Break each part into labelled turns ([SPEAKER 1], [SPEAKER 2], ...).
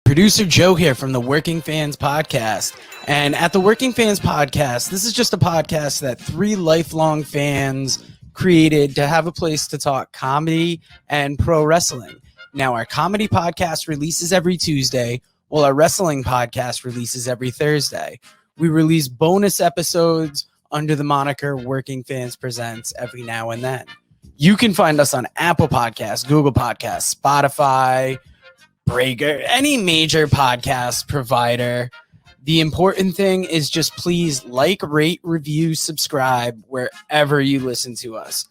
[SPEAKER 1] Producer Joe here from the Working Fans Podcast. And at the Working Fans Podcast, this is just a podcast that three lifelong fans created to have a place to talk comedy and pro wrestling. Now, our comedy podcast releases every Tuesday, while our wrestling podcast releases every Thursday. We release bonus episodes under the moniker Working Fans Presents every now and then. You can find us on Apple Podcasts, Google Podcasts, Spotify, Breaker, any major podcast provider. The important thing is just please like, rate, review, subscribe wherever you listen to us.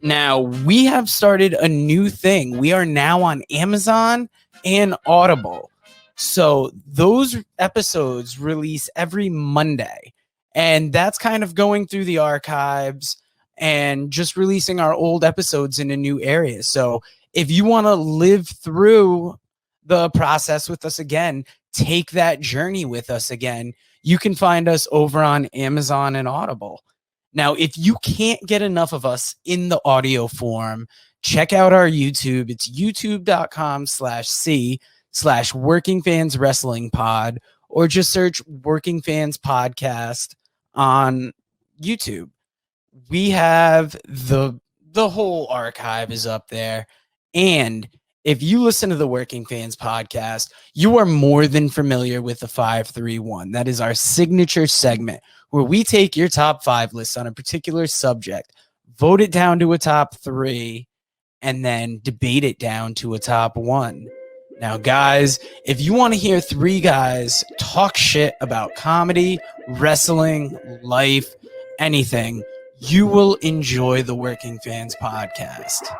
[SPEAKER 1] Now, we have started a new thing. We are now on Amazon and Audible. So those episodes release every Monday. And that's kind of going through the archives and just releasing our old episodes in a new area. So if you want to live through the process with us again, take that journey with us again, you can find us over on Amazon and Audible. Now, if you can't get enough of us in the audio form, check out our YouTube. It's youtube.com/C/Working Fans Wrestling Pod, or just search Working Fans Podcast on YouTube. We have the whole archive is up there. And if you listen to the Working Fans Podcast, you are more than familiar with the 531. That is our signature segment where we take your top 5 lists on a particular subject, vote it down to a top 3, and then debate it down to a top 1. Now, guys, if you want to hear 3 guys talk shit about comedy, wrestling, life, anything, you will enjoy the Working Fans Podcast.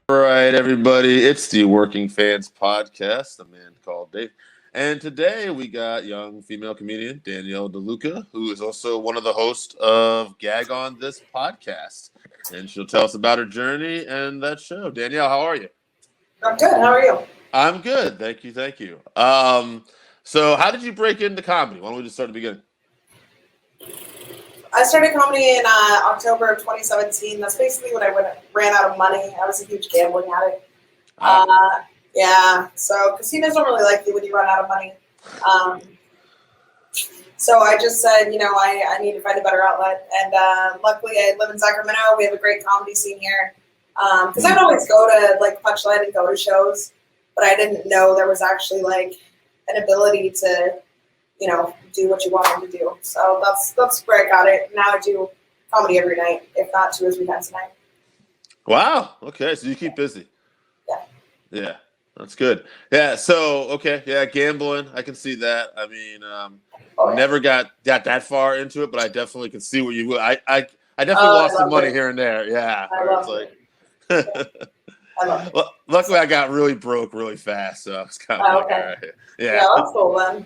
[SPEAKER 2] All right, everybody, it's the Working Fans Podcast, a man called Dave. And today we got young female comedian Danielle Deluca, who is also one of the hosts of Gag on This podcast. And she'll tell us about her journey and that show. Danielle, how are you?
[SPEAKER 3] I'm good. How are you?
[SPEAKER 2] I'm good. Thank you. So how did you break into comedy? Why don't we just start at the beginning?
[SPEAKER 3] I started comedy in October of 2017. That's basically when I ran out of money. I was a huge gambling addict. Yeah, so casinos don't really like you when you run out of money. So I just said, I need to find a better outlet. And luckily, I live in Sacramento. We have a great comedy scene here. Because I'd always go to Punchline and go to shows, but I didn't know there was actually an ability to do what you wanted to do. So that's where I got it. Now I do comedy every night, if not 2 or 3 times a night. Wow.
[SPEAKER 2] Okay. So you keep busy.
[SPEAKER 3] Yeah.
[SPEAKER 2] Yeah. That's good. Yeah. So, okay. Yeah. Gambling. I can see that. I mean, never got that far into it, but I definitely can see where you will. I definitely lost some money here and there. Yeah.
[SPEAKER 3] I love it. I love it.
[SPEAKER 2] Well, luckily I got really broke really fast. So I was kind of
[SPEAKER 3] okay.
[SPEAKER 2] all right.
[SPEAKER 3] Yeah. That's cool then.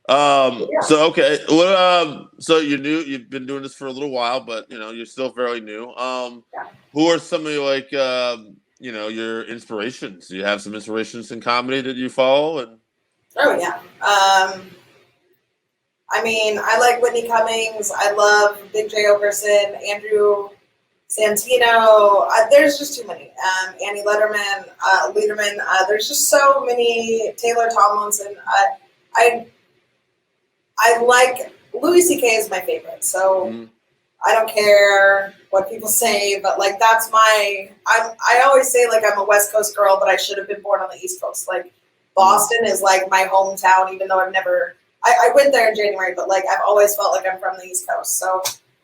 [SPEAKER 2] So okay, well, so you've been doing this for a little while, but you're still fairly new. Who are some of your your inspirations? Do you have some inspirations in comedy that you follow?
[SPEAKER 3] Oh yeah. I mean, I like Whitney Cummings. I love Big J. Ogerson, Andrew Santino. There's just too many. Annie Lederman. There's just so many. Taylor Tomlinson. I like Louis C.K. is my favorite, so I don't care what people say, but that's I always say I'm a West Coast girl, but I should have been born on the East Coast. Boston is my hometown, even though I've never. I went there in January, but I've always felt like I'm from the East Coast, so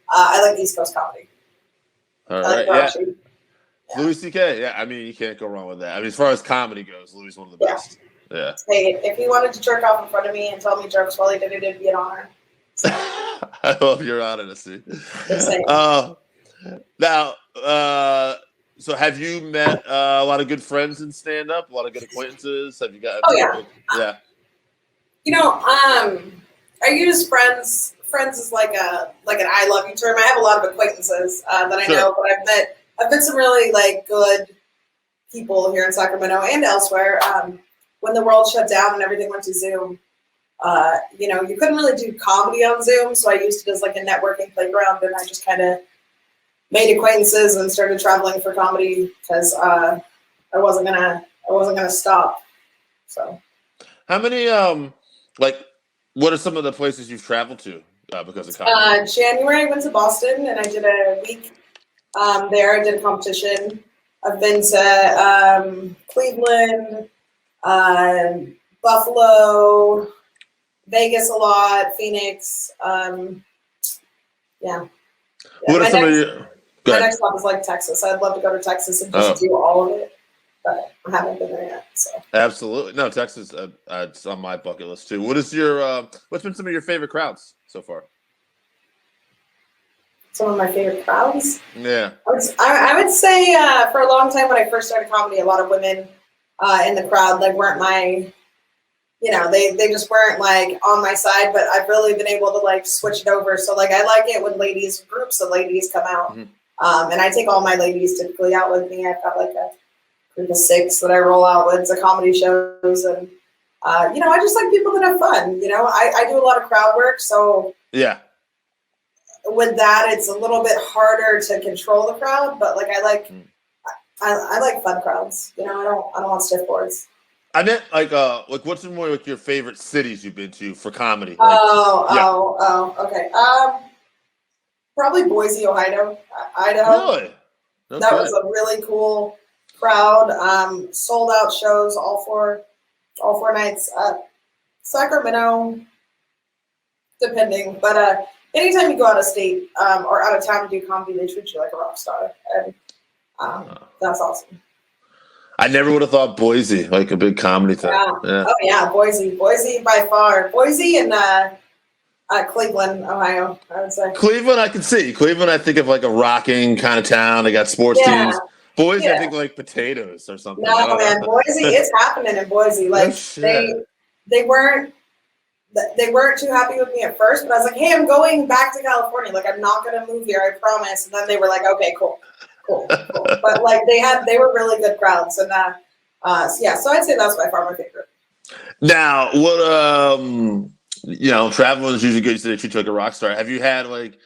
[SPEAKER 3] I like East Coast comedy.
[SPEAKER 2] All right, yeah. Louis C.K. Yeah, I mean you can't go wrong with that. I mean as far as comedy goes, Louis is one of the best. Yeah.
[SPEAKER 3] Hey, if he wanted to jerk off in front of me and tell me jokes while he did it, it'd be an honor.
[SPEAKER 2] I love your honesty. Now, so have you met a lot of good friends in stand-up? A lot of good acquaintances? Have you got?
[SPEAKER 3] Oh yeah.
[SPEAKER 2] Yeah.
[SPEAKER 3] I use friends. Friends is like an I love you term. I have a lot of acquaintances that I know, but I've met some really like good people here in Sacramento and elsewhere. When the world shut down and everything went to Zoom, you couldn't really do comedy on Zoom, so I used it as like a networking playground, and I just kind of made acquaintances and started traveling for comedy because I wasn't gonna stop. So,
[SPEAKER 2] how many what are some of the places you've traveled to because of comedy?
[SPEAKER 3] January I went to Boston and I did a week there. I did a competition. I've been to Cleveland, Buffalo, Vegas a lot, Phoenix. Yeah.
[SPEAKER 2] What are some of your?
[SPEAKER 3] My next stop is like Texas. I'd love to go to Texas and just do all of it, but I haven't been there yet. So
[SPEAKER 2] absolutely, no, Texas. It's on my bucket list too. What's been some of your favorite crowds so far?
[SPEAKER 3] Some of my favorite crowds.
[SPEAKER 2] Yeah,
[SPEAKER 3] I would say for a long time when I first started comedy, a lot of women in the crowd like weren't my. They just weren't like on my side, but I've really been able to like switch it over. So like I like it when groups of ladies come out. Mm-hmm. And I take all my ladies typically out with me. I've got like a group of 6 that I roll out with the comedy shows. And, I just like people that have fun. I do a lot of crowd work. So
[SPEAKER 2] yeah,
[SPEAKER 3] with that, it's a little bit harder to control the crowd, but like I like fun crowds. I don't want stiff boards.
[SPEAKER 2] I meant like what's more like your favorite cities you've been to for comedy?
[SPEAKER 3] Okay. Probably Boise, Idaho.
[SPEAKER 2] Really? Okay.
[SPEAKER 3] That was a really cool crowd. Sold out shows all four nights. Sacramento, depending, but anytime you go out of state or out of town to do comedy, they treat you like a rock star, and that's awesome.
[SPEAKER 2] I never would have thought Boise, like a big comedy thing.
[SPEAKER 3] Yeah. Oh yeah, Boise by far. Boise and Cleveland, Ohio, I would say.
[SPEAKER 2] Cleveland, I can see. Cleveland, I think of like a rocking kind of town. They got sports teams. Boise, I think like potatoes or something.
[SPEAKER 3] No, man, Boise, it's happening in Boise. Like they weren't too happy with me at first, but I was like, hey, I'm going back to California. Like I'm not gonna move here, I promise. And then they were like, okay, cool. But like they were really good crowds, and so I'd say that's by far my favorite.
[SPEAKER 2] Now, what traveling is usually good. You said that you took a rock star. Have you had like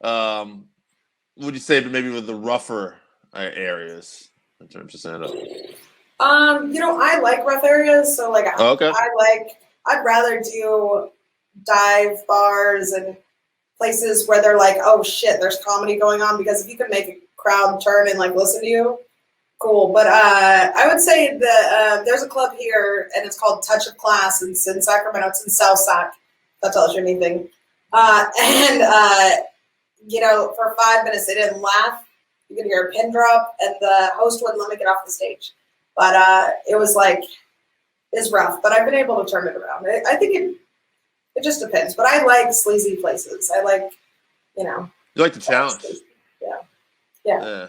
[SPEAKER 2] would you say maybe with the rougher areas in terms of stand-up?
[SPEAKER 3] I like rough areas, so like I'd rather do dive bars and places where they're like, oh shit, there's comedy going on, because if you can make a crowd turn and like listen to you, cool. But I would say that there's a club here and it's called Touch of Class. It's in Sacramento. It's in South Sac. That tells you anything. For 5 minutes they didn't laugh. You could hear a pin drop, and the host wouldn't let me get off the stage. But it was rough. But I've been able to turn it around. I think it just depends. But I like sleazy places. I like,
[SPEAKER 2] You like the challenge.
[SPEAKER 3] Yeah.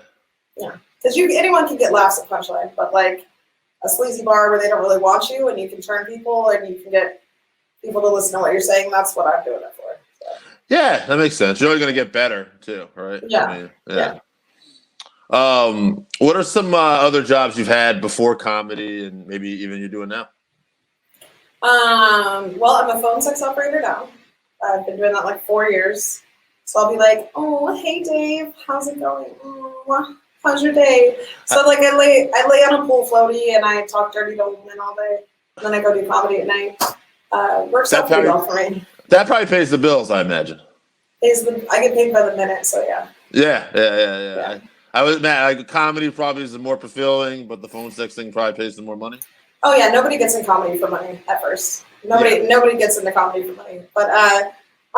[SPEAKER 3] Because anyone can get laughs at Punchline, but like a sleazy bar where they don't really want you, and you can turn people and you can get people to listen to what you're saying. That's what I'm doing it for. So.
[SPEAKER 2] Yeah, that makes sense. You're only going to get better too, right?
[SPEAKER 3] Yeah.
[SPEAKER 2] Yeah. What are some other jobs you've had before comedy, and maybe even you're doing now?
[SPEAKER 3] Well, I'm a phone sex operator now. I've been doing that like 4 years. So I'll be like, oh, hey Dave, how's it going? How's your day? So like I lay on a pool floaty and I talk dirty to old men all day. And then I go do comedy at night. Works out pretty well for me.
[SPEAKER 2] That probably pays the bills, I imagine.
[SPEAKER 3] I get paid by the minute, so yeah.
[SPEAKER 2] Yeah. I was like comedy probably is the more fulfilling, but the phone sex thing probably pays the more money.
[SPEAKER 3] Oh yeah, nobody gets in comedy for money at first. Nobody gets into comedy for money. But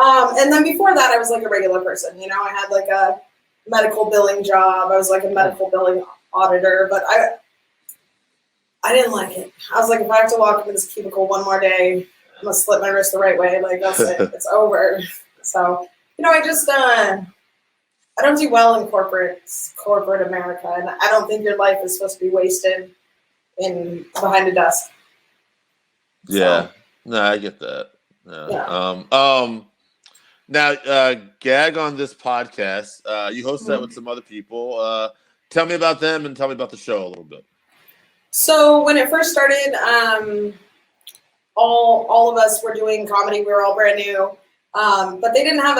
[SPEAKER 3] and then before that, I was like a regular person. I had like a medical billing job. I was like a medical billing auditor, but I didn't like it. I was like, if I have to walk into this cubicle one more day, I'm gonna slit my wrist the right way. Like that's it. It's over. So I just I don't do well in corporate America, and I don't think your life is supposed to be wasted behind a desk.
[SPEAKER 2] Yeah. No, I get that.
[SPEAKER 3] Yeah.
[SPEAKER 2] Now, Gag on this podcast. You host that with some other people. Tell me about them and tell me about the show a little bit.
[SPEAKER 3] So when it first started, all of us were doing comedy. We were all brand new. But they didn't have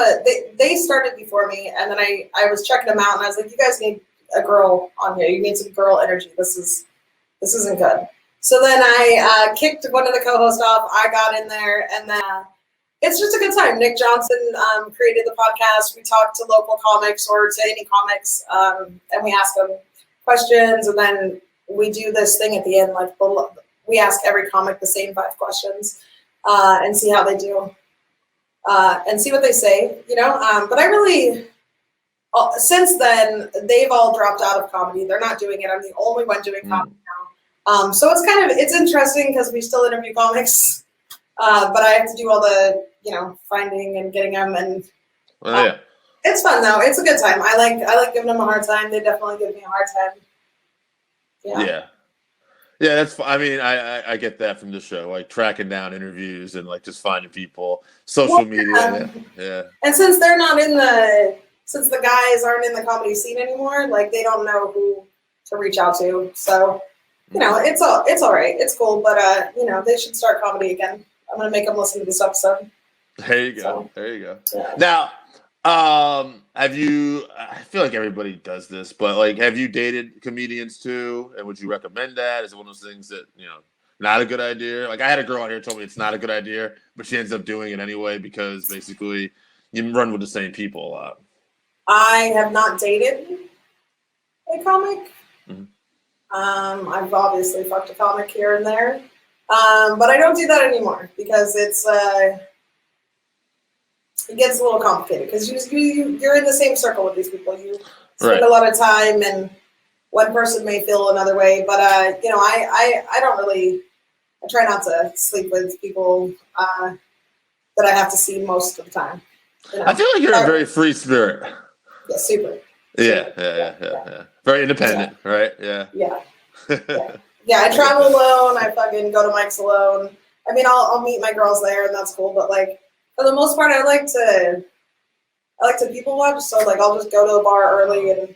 [SPEAKER 3] they started before me, and then I was checking them out, and I was like, you guys need a girl on here. You need some girl energy. This isn't good. So then I kicked one of the co-hosts off. I got in there, and then it's just a good time. Nick Johnson created the podcast. We talk to local comics or to any comics, and we ask them questions, and then we do this thing at the end, like we ask every comic the same 5 questions and see how they do. And see what they say, but I really, since then, they've all dropped out of comedy. They're not doing it. I'm the only one doing comedy now. So it's interesting because we still interview comics, but I have to do all the, finding and getting them. And it's fun though. It's a good time. I like giving them a hard time. They definitely give me a hard time.
[SPEAKER 2] Yeah, that's. I mean, I get that from the show, like tracking down interviews and like just finding people, social media. Yeah. And
[SPEAKER 3] since they're not since the guys aren't in the comedy scene anymore, like they don't know who to reach out to. So, it's all right. It's cool, but they should start comedy again. I'm gonna make them listen to this episode.
[SPEAKER 2] There you go. So, there you go.
[SPEAKER 3] Yeah.
[SPEAKER 2] Now, have you? I feel like everybody does this, but like, have you dated comedians too? And would you recommend that? Is it one of those things that not a good idea? Like, I had a girl out here told me it's not a good idea, but she ends up doing it anyway because basically you run with the same people a lot.
[SPEAKER 3] I have not dated a comic.
[SPEAKER 2] Mm-hmm.
[SPEAKER 3] I've obviously fucked a comic here and there, but I don't do that anymore because it gets a little complicated because you're in the same circle with these people. You spend a lot of time, and one person may feel another way. But I don't really. I try not to sleep with people that I have to see most of the time.
[SPEAKER 2] I feel like you're a very free spirit.
[SPEAKER 3] Yeah, super.
[SPEAKER 2] Yeah. Very independent, right? Yeah.
[SPEAKER 3] Yeah. I travel alone. I fucking go to mics alone. I mean, I'll meet my girls there, and that's cool. But like. For the most part, I like to people watch. So like, I'll just go to the bar early and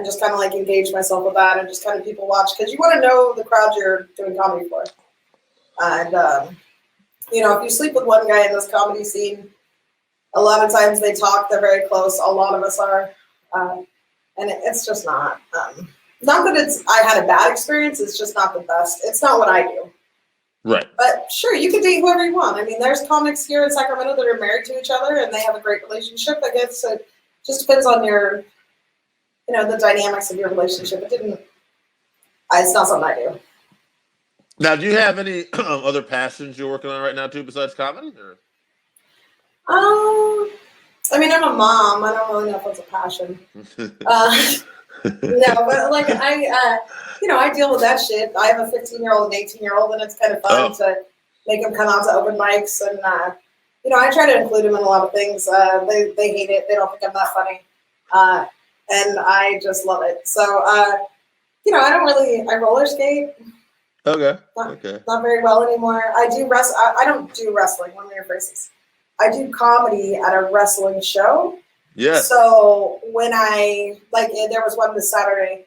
[SPEAKER 3] just kind of like engage myself with that and just kind of people watch because you want to know the crowd you're doing comedy for. And if you sleep with one guy in this comedy scene, a lot of times they talk. They're very close. A lot of us are, and it's just not. Not that I had a bad experience. It's just not the best. It's not what I do.
[SPEAKER 2] Right.
[SPEAKER 3] But sure, you can date whoever you want. I mean, there's comics here in Sacramento that are married to each other and they have a great relationship. I guess it just depends on your, the dynamics of your relationship. It's not something I do.
[SPEAKER 2] Now, do you have any other passions you're working on right now too besides comedy? Or?
[SPEAKER 3] I mean, I'm a mom. I don't really know if it's a passion. No, but like I deal with that shit. I have a 15-year-old and 18-year-old, and it's kind of fun to make them come out to open mics. And I try to include them in a lot of things. They hate it. They don't think I'm that funny, and I just love it. So I roller skate.
[SPEAKER 2] Okay.
[SPEAKER 3] Not very well anymore. I do I don't do wrestling. Let me rephrase. I do comedy at a wrestling show.
[SPEAKER 2] Yeah.
[SPEAKER 3] So when there was one this Saturday.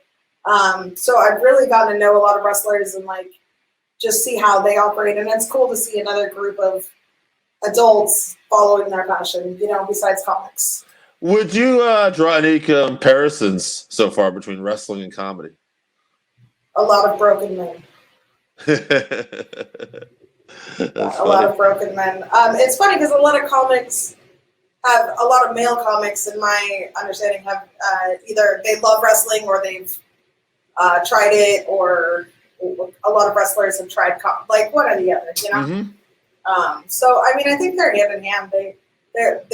[SPEAKER 3] So I've really gotten to know a lot of wrestlers and like just see how they operate. And it's cool to see another group of adults following their passion, besides comics.
[SPEAKER 2] Would you draw any comparisons so far between wrestling and comedy?
[SPEAKER 3] A lot of broken men. A lot of broken men. It's funny because a lot of male comics, in my understanding, have either they love wrestling or they've tried it, or a lot of wrestlers have tried like one or the other,
[SPEAKER 2] Mm-hmm.
[SPEAKER 3] So I mean, I think they're hand in hand. They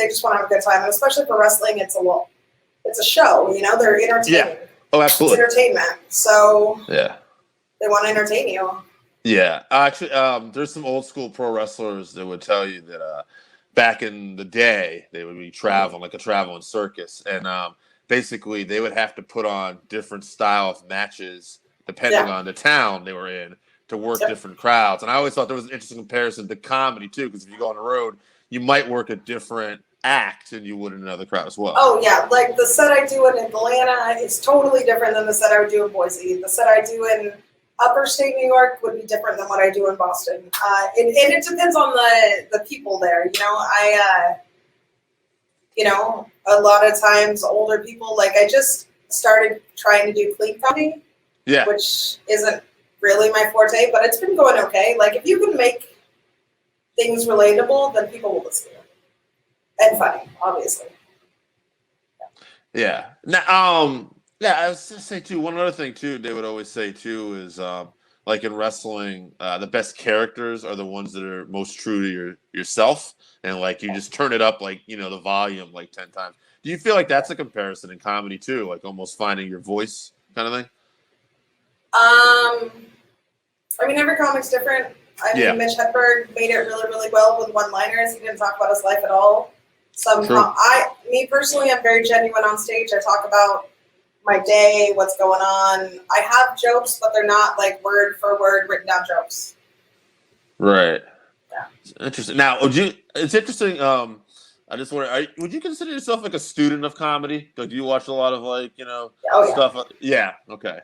[SPEAKER 3] just want to have a good time, and especially for wrestling, it's a show. They're entertaining.
[SPEAKER 2] Yeah. Oh, absolutely.
[SPEAKER 3] It's entertainment. So
[SPEAKER 2] yeah,
[SPEAKER 3] they want to entertain you.
[SPEAKER 2] Yeah, actually, there's some old school pro wrestlers that would tell you that back in the day they would be traveling like a traveling circus, and basically they would have to put on different style of matches depending on the town they were in to work different crowds. And I always thought there was an interesting comparison to comedy too, because if you go on the road, you might work a different act than you would in another crowd as well.
[SPEAKER 3] Oh yeah, like the set I do in Atlanta is totally different than the set I would do in Boise. The set I do in upstate New York would be different than what I do in Boston. And it depends on the people there. A lot of times older people, like I just started trying to do clean comedy, which isn't really my forte, but it's been going okay. Like if you can make things relatable, then people will listen to it. And funny, obviously.
[SPEAKER 2] Yeah. Now, I was gonna say too. One other thing too, they would always say too is like in wrestling, the best characters are the ones that are most true to yourself, and like you just turn it up like the volume like 10 times. Do you feel like that's a comparison in comedy too, like almost finding your voice kind of thing?
[SPEAKER 3] I mean, every comic's different. I mean, Mitch Hedberg made it really, really well with one-liners. He didn't talk about his life at all. Me personally, I'm very genuine on stage. I talk about my day, what's going on. I have jokes, but they're not like word for word written down jokes.
[SPEAKER 2] Right.
[SPEAKER 3] Yeah.
[SPEAKER 2] Interesting. Now, it's interesting. I just wonder, would you consider yourself like a student of comedy? Like, do you watch a lot of stuff? Yeah. Okay.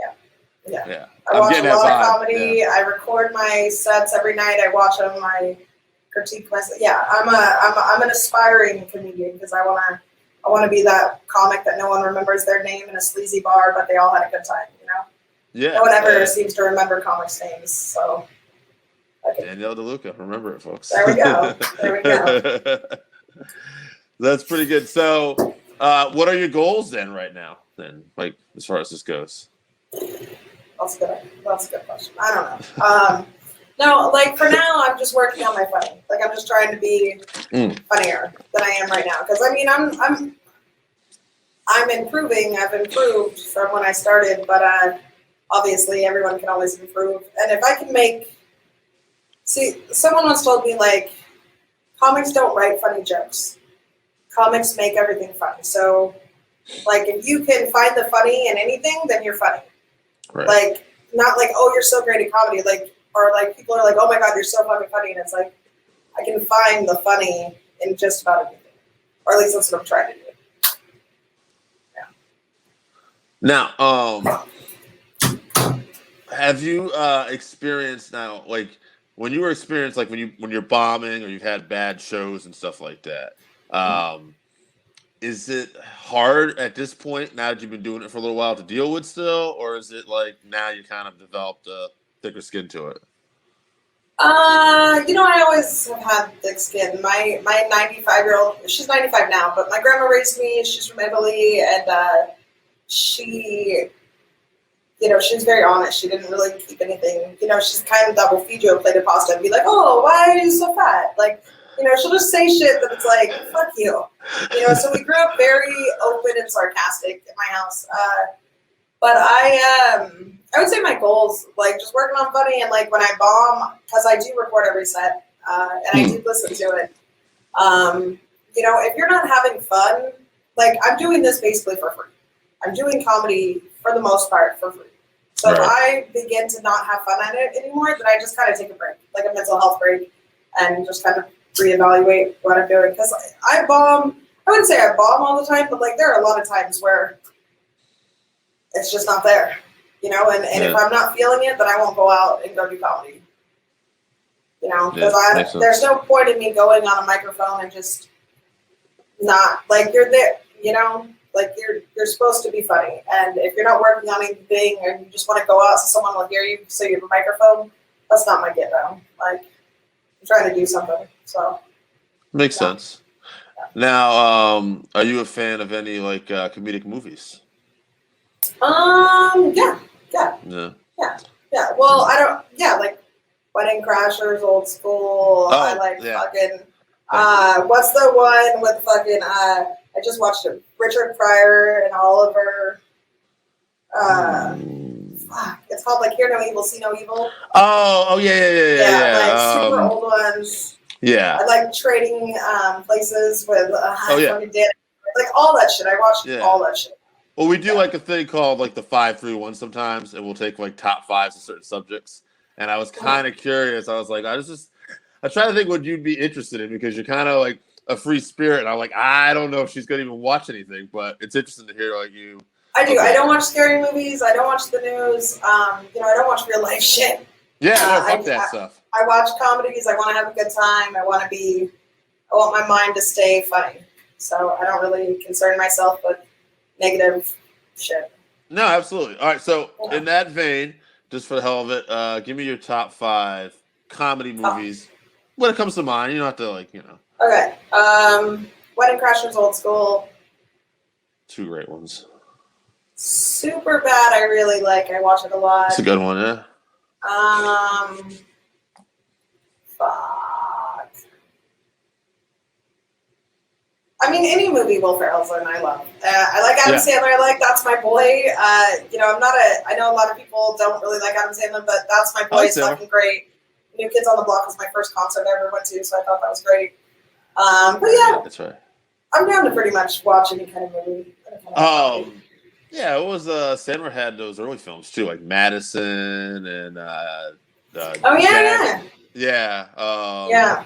[SPEAKER 2] Yeah.
[SPEAKER 3] I watch a lot of comedy. Yeah. I record my sets every night. I watch them. I critique myself. Yeah, I'm an aspiring comedian because I want to be that comic that no one remembers their name in a sleazy bar, but they all had a good time.
[SPEAKER 2] Yeah.
[SPEAKER 3] No one ever seems to remember comics' names. So.
[SPEAKER 2] Danielle Deluca, remember it, folks.
[SPEAKER 3] There we go.
[SPEAKER 2] That's pretty good. So, what are your goals then right now? Then, like as far as this goes.
[SPEAKER 3] That's a good question. I don't know. No, like for now, I'm just working on my funny. Like I'm just trying to be funnier than I am right now. Because I mean, I'm improving. I've improved from when I started, but obviously everyone can always improve. And if I can someone once told me like, comics don't write funny jokes. Comics make everything funny. So, like if you can find the funny in anything, then you're funny.
[SPEAKER 2] Right.
[SPEAKER 3] Like not like, oh, you're so great at comedy, or people are like, oh my God, you're so fucking funny. And it's like, I can find the funny in just about anything. Or at least that's what I'm trying to do. Yeah.
[SPEAKER 2] Now, have you experienced now, like when you were experienced, like when you're bombing or you've had bad shows and stuff like that, is it hard at this point, now that you've been doing it for a little while, to deal with still? Or is it like now you kind of developed a thicker skin to it?
[SPEAKER 3] I always have had thick skin. My 95-year-old, she's 95 now, but my grandma raised me. She's from Italy, and she was very honest. She didn't really keep anything. She's kind of that will feed you a plate of pasta and be like, oh, why are you so fat? Like, she'll just say shit that it's like, fuck you. So we grew up very open and sarcastic in my house. But I would say my goals, like just working on funny and like when I bomb, because I do record every set and I do listen to it. If you're not having fun, like I'm doing this basically for free. I'm doing comedy for the most part for free. So if I begin to not have fun at it anymore, then I just kind of take a break, like a mental health break, and just kind of reevaluate what I'm doing. Because I bomb, I wouldn't say I bomb all the time, but like there are a lot of times where it's just not there, and if I'm not feeling it, then I won't go out and go do comedy, because there's no point in me going on a microphone and just not, like you're there, like you're supposed to be funny, and if you're not working on anything and you just want to go out so someone will hear you, so you have a microphone, that's not my get down. Like I'm trying to do something, so.
[SPEAKER 2] Makes sense. Yeah. Now, are you a fan of any like comedic movies?
[SPEAKER 3] Yeah. Well, I don't. Yeah, like Wedding Crashers, old school.
[SPEAKER 2] Oh,
[SPEAKER 3] I like fucking. What's the one with fucking? I just watched it. Richard Pryor and Oliver. It's called like Hear No Evil, See No Evil.
[SPEAKER 2] Oh yeah.
[SPEAKER 3] Like super old ones.
[SPEAKER 2] Yeah.
[SPEAKER 3] I like Trading Places with.
[SPEAKER 2] Fucking
[SPEAKER 3] Dan, like all that shit. I watched all that shit.
[SPEAKER 2] Well, we do like a thing called like the 5-3-1 sometimes, and we'll take like top fives of certain subjects. and I was kind of curious. I was like, I try to think what you'd be interested in because you're kind of like a free spirit. And I'm like, I don't know if she's gonna even watch anything, but it's interesting to hear like you.
[SPEAKER 3] I do. I don't watch scary movies. I don't watch the news. I don't watch real life shit.
[SPEAKER 2] Yeah, fuck that stuff.
[SPEAKER 3] I watch comedies. I want to have a good time. I want my mind to stay funny. So I don't really concern myself with negative shit.
[SPEAKER 2] No, absolutely. All right, so in that vein, just for the hell of it, give me your top 5 comedy movies when it comes to mind. You don't have to
[SPEAKER 3] Okay. Wedding Crashers, Old School.
[SPEAKER 2] 2 great ones.
[SPEAKER 3] Super Bad. I really like. I watch it a lot.
[SPEAKER 2] It's a good one, yeah.
[SPEAKER 3] Fuck. I mean, any movie Will Ferrell's in, I love. I like Adam Sandler. I like That's My Boy. I know a lot of people don't really like Adam Sandler, but That's My Boy is fucking great. New Kids on the Block was my first concert I ever went to, so I thought that was great. But yeah,
[SPEAKER 2] that's right.
[SPEAKER 3] I'm down to pretty much watch any kind of movie.
[SPEAKER 2] Yeah, it was Sandler had those early films too, like Madison and
[SPEAKER 3] yeah.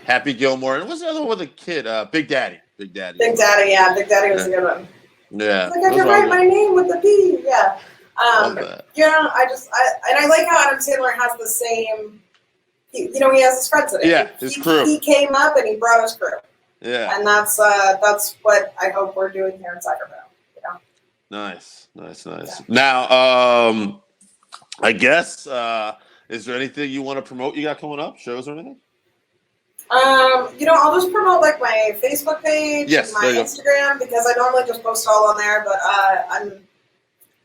[SPEAKER 2] Happy Gilmore. And what's the other one with the kid? Big Daddy. Big Daddy.
[SPEAKER 3] Big Daddy was a good one.
[SPEAKER 2] Yeah.
[SPEAKER 3] I can write my name with the P. Yeah. I like how Adam Sandler has the same. He has his friends in it.
[SPEAKER 2] Yeah, his crew.
[SPEAKER 3] He came up and he brought his crew.
[SPEAKER 2] Yeah.
[SPEAKER 3] And that's what I hope we're doing here in Sacramento.
[SPEAKER 2] Nice.
[SPEAKER 3] Yeah.
[SPEAKER 2] Now, I guess, is there anything you want to promote you got coming up? Shows or anything?
[SPEAKER 3] I'll just promote like my Facebook page and my Instagram because I normally just post all on there. But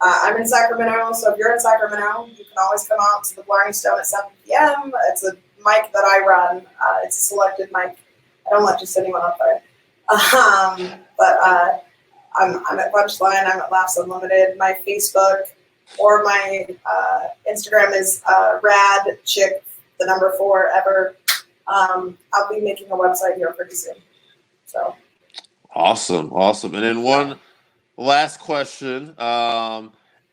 [SPEAKER 3] I'm in Sacramento, so if you're in Sacramento, you can always come out to the Blarney Stone at 7 p.m. It's a mic that I run. It's a selected mic. I don't let just anyone up there. But I'm at Punchline. I'm at Laughs Unlimited. My Facebook or my Instagram is radchick, the number 4 ever. I'll be making a website here pretty soon. So
[SPEAKER 2] awesome. And then one last question.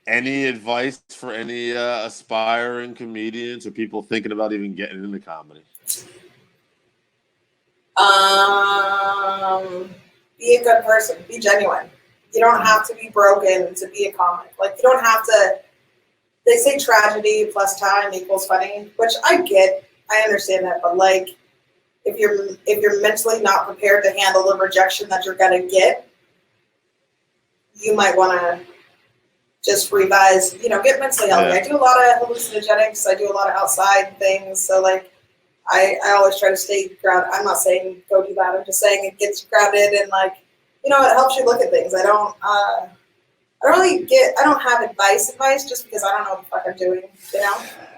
[SPEAKER 2] Any advice for any aspiring comedians or people thinking about even getting into comedy?
[SPEAKER 3] Be a good person. Be genuine. You don't have to be broken to be a comic. Like, you don't have to. They say tragedy plus time equals funny, which I get. I understand that, but like, if you're mentally not prepared to handle the rejection that you're gonna get, you might want to just revise. Get mentally healthy. Yeah. I do a lot of hallucinogenics. I do a lot of outside things. So like, I always try to stay grounded. I'm not saying go do that. I'm just saying it gets you grounded and like, it helps you look at things. I don't have advice just because I don't know what the fuck I'm doing,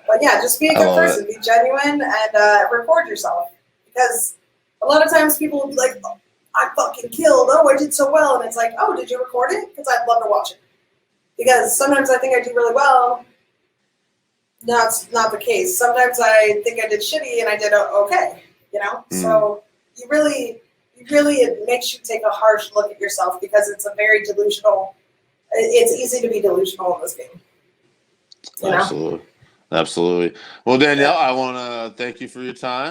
[SPEAKER 3] But yeah, just be a good person, be genuine, and record yourself. Because a lot of times people will be like, oh, I fucking killed. Oh, I did so well. And it's like, oh, did you record it? Because I'd love to watch it. Because sometimes I think I do really well. That's not the case. Sometimes I think I did shitty and I did okay, So you really, it makes you take a harsh look at yourself because it's a very delusional. It's easy to be delusional in this game.
[SPEAKER 2] Absolutely. Well, Danielle, I want to thank you for your time.